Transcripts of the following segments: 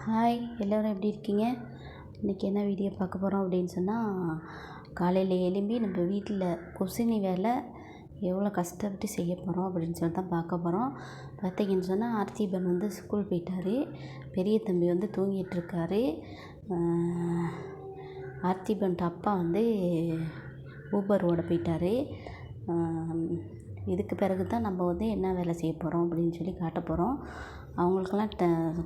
Hi எல்லோரும் எப்படி இருக்கீங்க? இன்றைக்கி என்ன வீடியோ பார்க்க போகிறோம் அப்படின்னு சொன்னால், காலையில் எழும்பி நம்ம வீட்டில் குசினி வேலை எவ்வளோ கஷ்டப்பட்டு செய்ய போகிறோம் அப்படின்னு சொல்லி தான் பார்க்க போகிறோம். பார்த்தீங்கன்னு சொன்னால் ஆர்த்திபன் வந்து ஸ்கூல் போயிட்டார். பெரிய தம்பி வந்து தூங்கிட்டுருக்காரு. ஆர்த்திபன்ட்டு அப்பா வந்து ஊபர் ஓட போயிட்டார். இதுக்கு பிறகு தான் நம்ம வந்து என்ன வேலை செய்ய போகிறோம் அப்படின்னு சொல்லி காட்ட போகிறோம். அவங்களுக்கெல்லாம்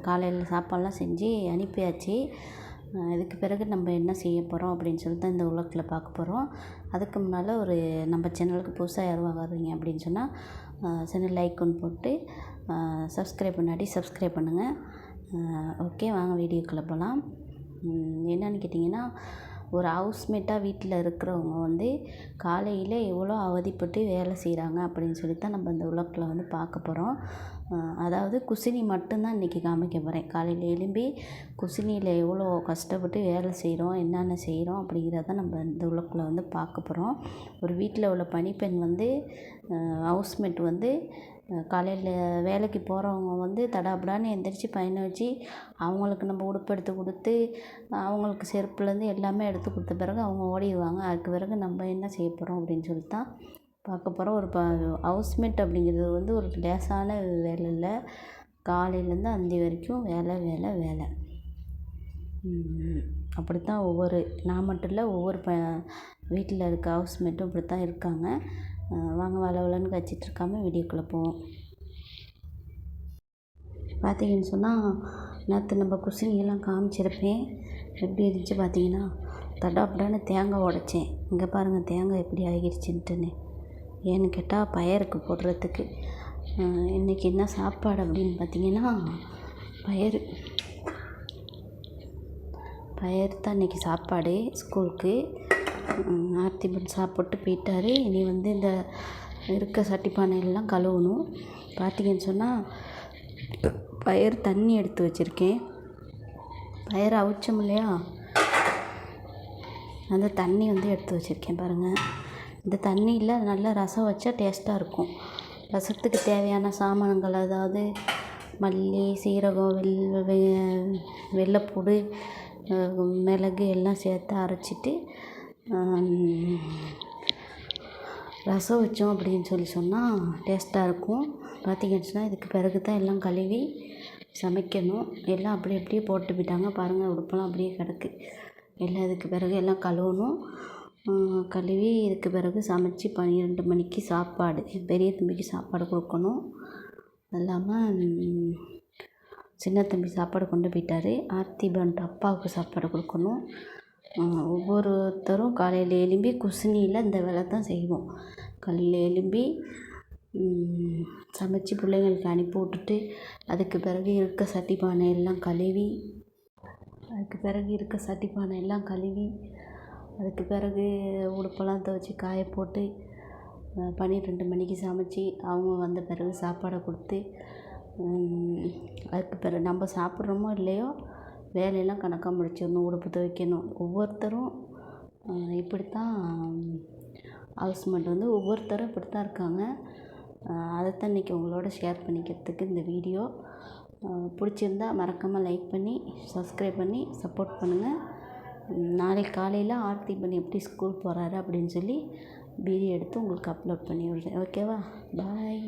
காலையில் சாப்பாடெலாம் செஞ்சு அனுப்பியாச்சு. இதுக்கு பிறகு நம்ம என்ன செய்ய போகிறோம் அப்படின்னு சொல்லி தான் இந்த உலகத்தில் பார்க்க போகிறோம். அதுக்கு முன்னால் நம்ம சேனலுக்கு புதுசாக யாரும் வர்றீங்க அப்படின்னு சொன்னால் சேனல் லைக் ஒன்று போட்டு சப்ஸ்கிரைப் பண்ணாட்டி சப்ஸ்கிரைப் பண்ணுங்கள். ஓகே, வாங்க வீடியோக்குள்ளே போகலாம். என்னென்னு கேட்டிங்கன்னா, ஒரு ஹவுஸ்மேட்டாக வீட்டில் இருக்கிறவங்க வந்து காலையில் எவ்வளோ அவதிப்பட்டு வேலை செய்கிறாங்க அப்படின்னு சொல்லி தான் நம்ம இந்த உலகத்தில் வந்து பார்க்க போகிறோம். அதாவது குசினி மட்டும்தான் இன்றைக்கி காமிக்க போகிறேன். காலையில் எழும்பி குசினியில் எவ்வளோ கஷ்டப்பட்டு வேலை செய்கிறோம், என்னென்ன செய்கிறோம் அப்படிங்கிறத நம்ம இந்த உலகத்தில் வந்து பார்க்க போகிறோம். ஒரு வீட்டில் உள்ள பணிப்பெண் வந்து ஹவுஸ்மேட் வந்து காலையில் வேலைக்கு போகிறவங்க வந்து தடாபடான்னு எந்திரிச்சு பையனை வச்சு அவங்களுக்கு நம்ம உடுப்பு எடுத்து கொடுத்து அவங்களுக்கு செருப்புலேருந்து எல்லாமே எடுத்து கொடுத்த பிறகு அவங்க ஓடிடுவாங்க. அதுக்கு பிறகு நம்ம என்ன செய்ய போகிறோம் அப்படின்னு சொல்லி தான் பார்க்க போகிறோம். ஒரு ஹவுஸ்மேட் அப்படிங்கிறது வந்து ஒரு லேசான வேலை இல்லை. காலையிலேருந்து அந்தி வரைக்கும் வேலை வேலை வேலை. அப்படித்தான் நான் மட்டும் இல்லை, ஒவ்வொரு வீட்டில் இருக்க ஹவுஸ்மேட்டும் இப்படித்தான் இருக்காங்க. வாங்க வளவலன்னு கச்சிட்ருக்காம வீடியோக்குள்ளே போவோம். பார்த்தீங்கன்னு சொன்னால், நேற்று நம்ம குசினியெல்லாம் காமிச்சிருப்பேன். எப்படி இருந்துச்சு பார்த்தீங்கன்னா, தடாப்படான்னு தேங்காய் உடைச்சேன். இங்கே பாருங்கள் தேங்காய் எப்படி ஆகிடுச்சுன்ட்டுன்னு. ஏன்னு கேட்டால் பயருக்கு போடுறதுக்கு. இன்றைக்கி என்ன சாப்பாடு அப்படின்னு பார்த்தீங்கன்னா, பயறு தான் இன்றைக்கி சாப்பாடு ஸ்கூலுக்கு. ஆர்த்திபன் சாப்பிட்டு போயிட்டார். இனி வந்து இந்த இருக்க சட்டி பானையெல்லாம் கழுவணும். பார்த்தீங்கன்னு சொன்னால், பயறு தண்ணி எடுத்து வச்சுருக்கேன். பயறு அவிச்சோம் இல்லையா, அந்த தண்ணி வந்து எடுத்து வச்சுருக்கேன் பாருங்கள். இந்த தண்ணியில் நல்லா ரசம் வச்சா டேஸ்ட்டாக இருக்கும். ரசத்துக்கு தேவையான சாமான்கள், அதாவது மல்லி, சீரகம், வெள்ளைப்பூடு, மிளகு எல்லாம் சேர்த்து அரைச்சிட்டு ரசம் வச்சோம் அப்படின்னு சொல்லி சொன்னால் டேஸ்ட்டாக இருக்கும். பார்த்திங்கன்னு சொன்னால், இதுக்கு பிறகு தான் எல்லாம் கழுவி சமைக்கணும். எல்லாம் அப்படியே போட்டு போயிட்டாங்க பாருங்கள். உடுப்பெல்லாம் அப்படியே கிடக்கு. எல்லாம் இதுக்கு பிறகு எல்லாம் கழுவணும். கழுவி இதுக்கு பிறகு சமைச்சு 12 மணிக்கு சாப்பாடு, பெரிய தம்பிக்கு சாப்பாடு கொடுக்கணும். அது இல்லாமல் சின்ன தம்பி சாப்பாடு கொண்டு போயிட்டார். ஆர்த்திபன்ட்டு அப்பாவுக்கு சாப்பாடு கொடுக்கணும். ஒவ்வொருத்தரும் காலையில் எழும்பி குசினியில் இந்த வேலை தான் செய்வோம். காலையில் எழும்பி சமைச்சு பிள்ளைங்களுக்கு அனுப்பி விட்டுட்டு அதுக்கு பிறகு இருக்க சட்டி பானை எல்லாம் கழுவி அதுக்கு பிறகு உடுப்பெல்லாம் துவைச்சி காய போட்டு 12 மணிக்கு சமைச்சு அவங்க வந்த பிறகு சாப்பாடை கொடுத்து அதுக்கு பிறகு நம்ம சாப்பிட்றோமோ இல்லையோ வேலையெல்லாம் கணக்காக முடிச்சிடணும். உடுப்பு துவைக்கணும். ஒவ்வொருத்தரும் இப்படித்தான் ஹவுஸ்மேட் வந்து ஒவ்வொருத்தரும் இப்படித்தான் இருக்காங்க. அதைத்தான் இன்றைக்கி உங்களோட ஷேர் பண்ணிக்கிறதுக்கு இந்த வீடியோ. பிடிச்சிருந்தா மறக்காமல் லைக் பண்ணி சப்ஸ்கிரைப் பண்ணி சப்போர்ட் பண்ணுங்கள். நாளைக்கு காலையில் ஆர்த்திபன் எப்படி ஸ்கூல் போகிறாரு அப்படின்னு சொல்லி வீடியோ எடுத்து உங்களுக்கு அப்லோட் பண்ணி விடுறேன். ஓகேவா? பாய்.